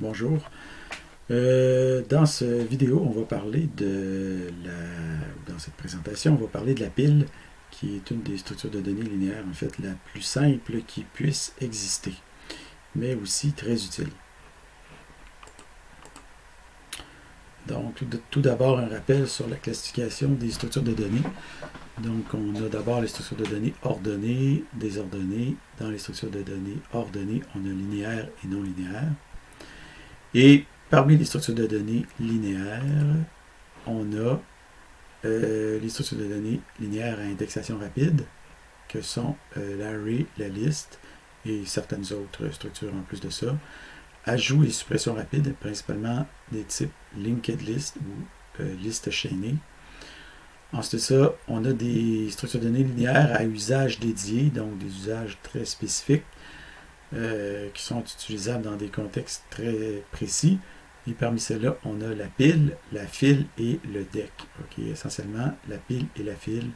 Bonjour. Dans cette vidéo, on va parler dans cette présentation, on va parler de la pile, qui est une des structures de données linéaires, en fait, la plus simple qui puisse exister, mais aussi très utile. Donc, tout d'abord, un rappel sur la classification des structures de données. Donc, on a d'abord les structures de données ordonnées, désordonnées. Dans les structures de données ordonnées, on a linéaire et non linéaire. Et parmi les structures de données linéaires, on a les structures de données linéaires à indexation rapide, que sont l'array, la liste et certaines autres structures en plus de ça. Ajout et suppression rapide, principalement des types linked list ou liste chaînée. Ensuite de ça, on a des structures de données linéaires à usage dédié, donc des usages très spécifiques qui sont utilisables dans des contextes très précis. Et parmi ceux-là, on a la pile, la file et le deck. Okay, essentiellement, la pile et la file,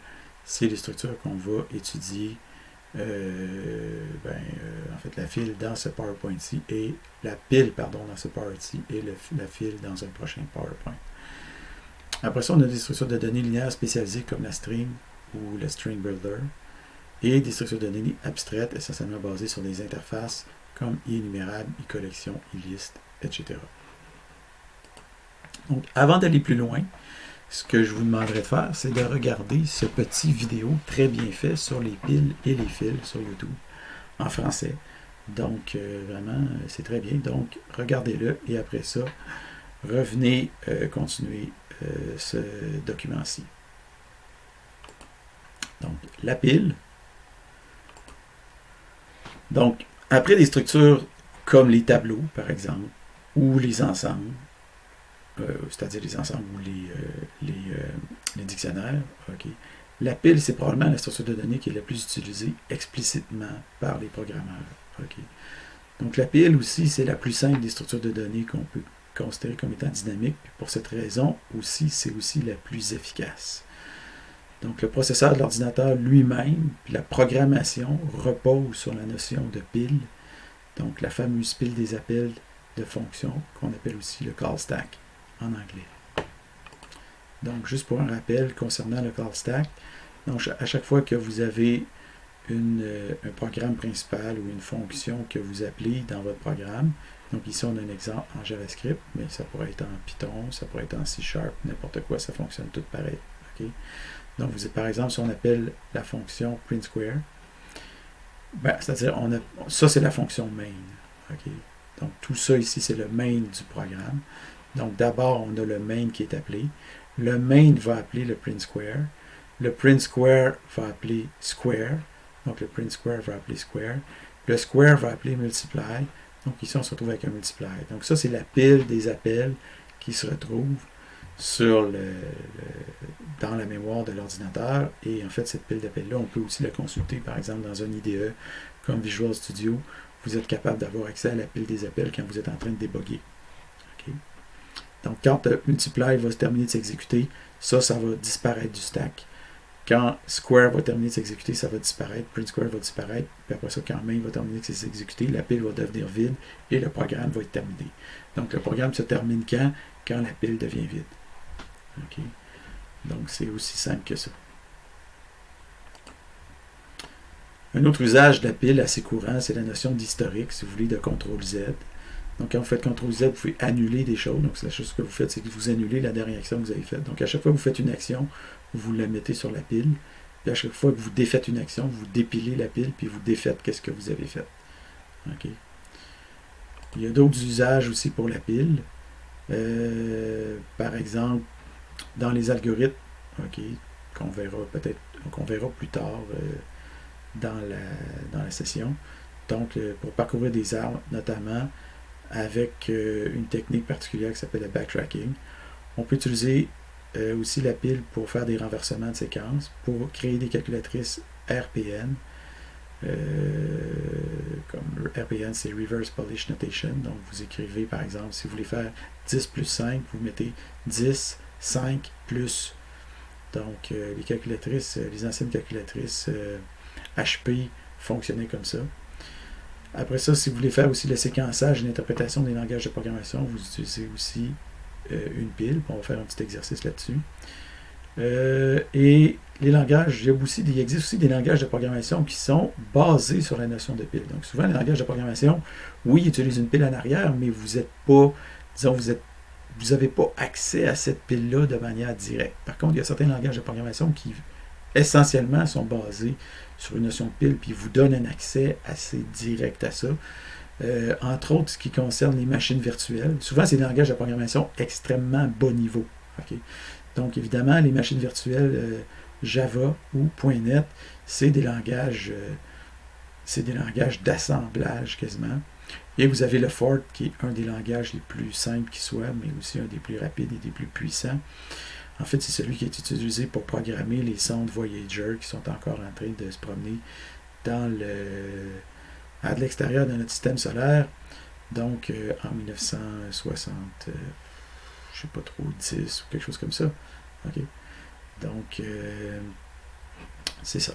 c'est les structures qu'on va étudier. En fait, la file dans ce PowerPoint-ci et la pile, pardon, dans ce PowerPoint-ci et la file dans un prochain PowerPoint. Après ça, on a des structures de données linéaires spécialisées comme la string ou le string builder et des structures de données abstraites essentiellement basées sur des interfaces comme e-énumérable, e-collection, e-liste, etc. Donc, avant d'aller plus loin, ce que je vous demanderais de faire, c'est de regarder ce petit vidéo très bien fait sur les piles et les fils sur YouTube en français. Donc, vraiment, c'est très bien. Donc, regardez-le et après ça, revenez continuer ce document-ci. Donc, la pile. Donc, après des structures comme les tableaux, par exemple, ou les ensembles, c'est-à-dire les ensembles ou les dictionnaires, okay. La pile, c'est probablement la structure de données qui est la plus utilisée explicitement par les programmeurs. Okay. Donc, la pile aussi, c'est la plus simple des structures de données qu'on peut considérer comme étant dynamique. Pour cette raison aussi, c'est aussi la plus efficace. Donc, le processeur de l'ordinateur lui-même, puis la programmation repose sur la notion de pile. Donc, la fameuse pile des appels de fonctions qu'on appelle aussi le call stack en anglais. Donc, juste pour un rappel concernant le call stack, donc à chaque fois que vous avez un programme principal ou une fonction que vous appelez dans votre programme, donc ici on a un exemple en JavaScript, mais ça pourrait être en Python, ça pourrait être en C#, n'importe quoi, ça fonctionne tout pareil. Okay? Donc, par exemple, si on appelle la fonction print square, c'est-à-dire, ça c'est la fonction main. Okay? Donc, tout ça ici, c'est le main du programme. Donc, d'abord, on a le main qui est appelé. Le main va appeler le print square. Le print square va appeler square. Donc, le print square va appeler square. Le square va appeler multiply. Donc, ici, on se retrouve avec un multiply. Donc, ça, c'est la pile des appels qui se retrouve dans la mémoire de l'ordinateur. Et en fait, cette pile d'appels-là, on peut aussi la consulter, par exemple, dans un IDE comme Visual Studio. Vous êtes capable d'avoir accès à la pile des appels quand vous êtes en train de débugger. Okay. Donc, quand multiply va se terminer de s'exécuter, ça va disparaître du stack. Quand square va terminer de s'exécuter, ça va disparaître. Print square va disparaître. Puis après ça, quand main va terminer de s'exécuter, la pile va devenir vide et le programme va être terminé. Donc, le programme se termine quand la pile devient vide. Okay. Donc, c'est aussi simple que ça. Un autre usage de la pile assez courant, c'est la notion d'historique, si vous voulez, de CTRL-Z. Donc, quand vous faites CTRL-Z, vous pouvez annuler des choses. Donc, la chose que vous faites, c'est que vous annulez la dernière action que vous avez faite. Donc, à chaque fois que vous faites une action, vous la mettez sur la pile. Puis, à chaque fois que vous défaites une action, vous dépilez la pile, puis vous défaites qu'est-ce que vous avez fait. Okay. Il y a d'autres usages aussi pour la pile. Par exemple, dans les algorithmes, okay, qu'on verra plus tard dans la session. Donc, pour parcourir des arbres, notamment avec une technique particulière qui s'appelle le backtracking. On peut utiliser aussi la pile pour faire des renversements de séquences, pour créer des calculatrices RPN. Comme RPN, c'est Reverse Polish Notation. Donc, vous écrivez, par exemple, si vous voulez faire 10 plus 5, vous mettez 10, 5 plus. Donc, les calculatrices, les anciennes calculatrices HP fonctionnaient comme ça. Après ça, si vous voulez faire aussi le séquençage et l'interprétation des langages de programmation, vous utilisez aussi une pile. On va faire un petit exercice là-dessus. Et les langages, il existe aussi des langages de programmation qui sont basés sur la notion de pile. Donc souvent, les langages de programmation, oui, ils utilisent une pile en arrière, mais vous n'êtes pas, disons, vous n'avez pas accès à cette pile-là de manière directe. Par contre, il y a certains langages de programmation qui essentiellement sont basés sur une notion de pile, puis vous donnent un accès assez direct à ça. Entre autres, ce qui concerne les machines virtuelles. Souvent, c'est des langages de programmation extrêmement bas niveau. Okay? Donc, évidemment, les machines virtuelles Java ou .NET, c'est des langages d'assemblage quasiment. Et vous avez le Fortran, qui est un des langages les plus simples qui soit, mais aussi un des plus rapides et des plus puissants. En fait, c'est celui qui est utilisé pour programmer les sondes Voyager qui sont encore en train de se promener à l'extérieur de notre système solaire. Donc, en 1960, je ne sais pas trop, 10 ou quelque chose comme ça. Okay. Donc, c'est ça.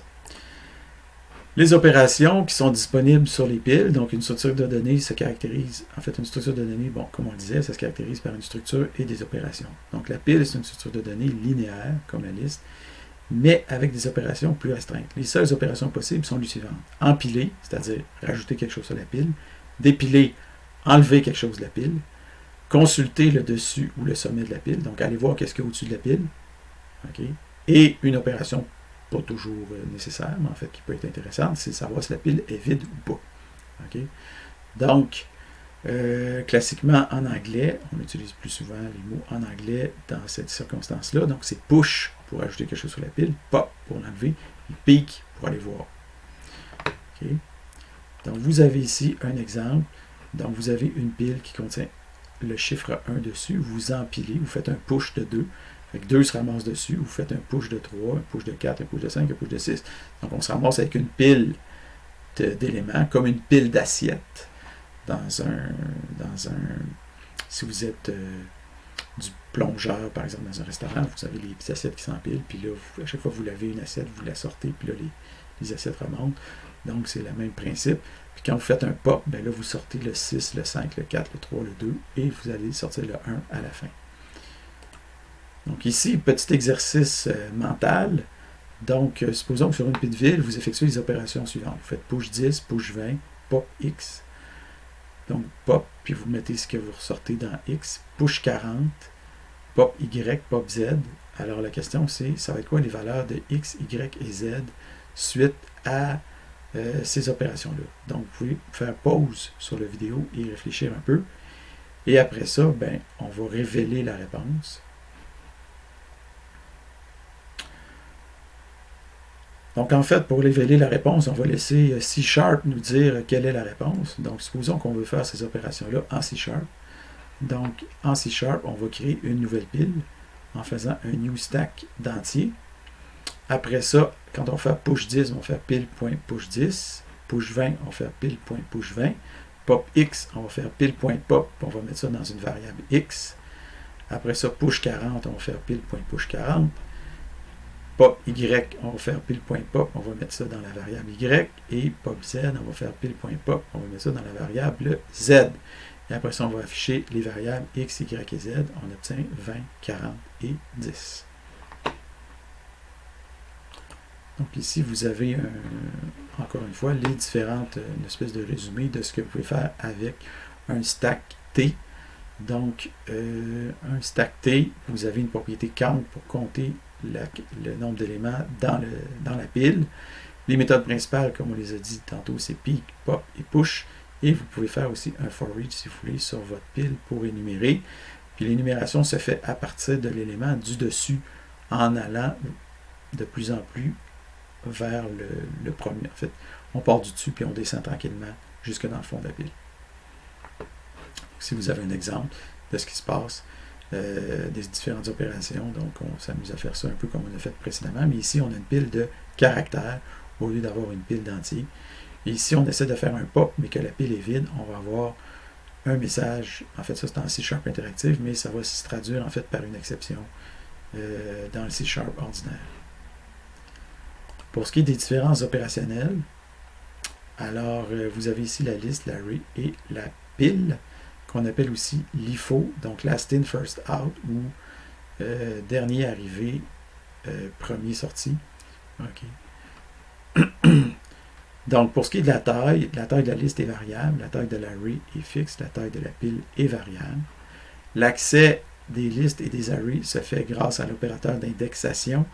Les opérations qui sont disponibles sur les piles, donc une structure de données se caractérise, en fait une structure de données, bon, comme on le disait, ça se caractérise par une structure et des opérations. Donc la pile, c'est une structure de données linéaire, comme la liste, mais avec des opérations plus restreintes. Les seules opérations possibles sont les suivantes. Empiler, c'est-à-dire rajouter quelque chose sur la pile, dépiler, enlever quelque chose de la pile, consulter le dessus ou le sommet de la pile, donc aller voir qu'est-ce qu'il y a au-dessus de la pile, okay? Et une opération pas toujours nécessaire, mais en fait qui peut être intéressante, c'est de savoir si la pile est vide ou pas. Okay? Donc, classiquement en anglais, on utilise plus souvent les mots en anglais dans cette circonstance-là. Donc, c'est push pour ajouter quelque chose sur la pile, pop pour l'enlever, et peek pour aller voir. Okay? Donc, vous avez ici un exemple. Donc, vous avez une pile qui contient le chiffre 1 dessus, vous empilez, vous faites un push de 2. Avec 2 se ramasse dessus, vous faites un push de 3, un push de 4, un push de 5, un push de 6. Donc on se ramasse avec une pile d'éléments, comme une pile d'assiettes si vous êtes du plongeur, par exemple, dans un restaurant, vous avez les assiettes qui s'empilent, puis là, à chaque fois que vous lavez une assiette, vous la sortez, puis là, les assiettes remontent. Donc c'est le même principe. Puis quand vous faites un pop, ben là, vous sortez le 6, le 5, le 4, le 3, le 2, et vous allez sortir le 1 à la fin. Donc ici, petit exercice mental. Donc, supposons que sur une pile vide, vous effectuez les opérations suivantes. Vous faites push 10, push 20, pop X. Donc, pop, puis vous mettez ce que vous ressortez dans X. Push 40, pop Y, pop Z. Alors, la question, c'est, ça va être quoi les valeurs de X, Y et Z suite à ces opérations-là. Donc, vous pouvez faire pause sur la vidéo et réfléchir un peu. Et après ça, ben, on va révéler la réponse. Donc, en fait, pour révéler la réponse, on va laisser C# nous dire quelle est la réponse. Donc, supposons qu'on veut faire ces opérations-là en C#. Donc, en C#, on va créer une nouvelle pile en faisant un new stack d'entier. Après ça, quand on va faire push 10, on va faire pile.push 10. Push 20, on va faire pile.push 20. Pop X, on va faire pile.pop, on va mettre ça dans une variable X. Après ça, push 40, on va faire pile.push 40. Pop Y, on va faire pile.pop, on va mettre ça dans la variable Y. Et pop Z, on va faire pile.pop, on va mettre ça dans la variable Z. Et après ça, on va afficher les variables X, Y et Z. On obtient 20, 40 et 10. Donc ici, vous avez, encore une fois, les différentes, une espèce de résumé de ce que vous pouvez faire avec un stack T. Donc, un stack T, vous avez une propriété count pour compter le nombre d'éléments dans la pile. Les méthodes principales, comme on les a dit tantôt, c'est peek, pop et push. Et vous pouvez faire aussi un for each, si vous voulez, sur votre pile pour énumérer. Puis l'énumération se fait à partir de l'élément du dessus en allant de plus en plus vers le premier. En fait, on part du dessus puis on descend tranquillement jusque dans le fond de la pile. Si vous avez un exemple de ce qui se passe, des différentes opérations, donc on s'amuse à faire ça un peu comme on a fait précédemment, mais ici on a une pile de caractères au lieu d'avoir une pile d'entiers. Et ici on essaie de faire un pop, mais que la pile est vide, on va avoir un message, en fait ça c'est en C# interactive, mais ça va se traduire en fait par une exception dans le C# ordinaire. Pour ce qui est des différences opérationnelles, Alors, vous avez ici la liste, l'array et la pile, qu'on appelle aussi LIFO, donc last in, first out, ou dernier arrivé, premier sorti. OK. Donc, pour ce qui est de la taille de la liste est variable, la taille de l'array est fixe, la taille de la pile est variable. L'accès des listes et des arrays se fait grâce à l'opérateur d'indexation.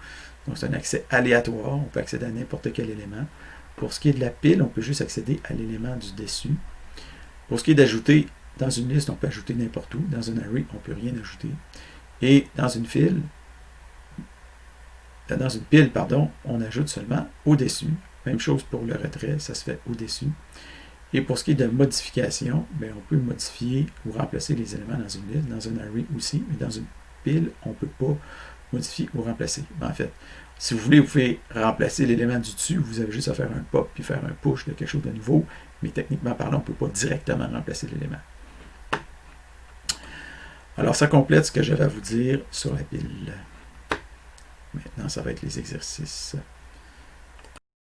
Donc, c'est un accès aléatoire. On peut accéder à n'importe quel élément. Pour ce qui est de la pile, on peut juste accéder à l'élément du dessus. Pour ce qui est d'ajouter dans une liste, on peut ajouter n'importe où. Dans un array, on ne peut rien ajouter. Et dans une pile, on ajoute seulement au-dessus. Même chose pour le retrait, ça se fait au-dessus. Et pour ce qui est de modification, bien, on peut modifier ou remplacer les éléments dans une liste, dans un array aussi, mais dans une pile, on ne peut pas modifier ou remplacer. En fait, si vous voulez, vous pouvez remplacer l'élément du dessus, vous avez juste à faire un pop puis faire un push de quelque chose de nouveau, mais techniquement parlant, on ne peut pas directement remplacer l'élément. Alors, ça complète ce que j'avais à vous dire sur la pile. Maintenant, ça va être les exercices.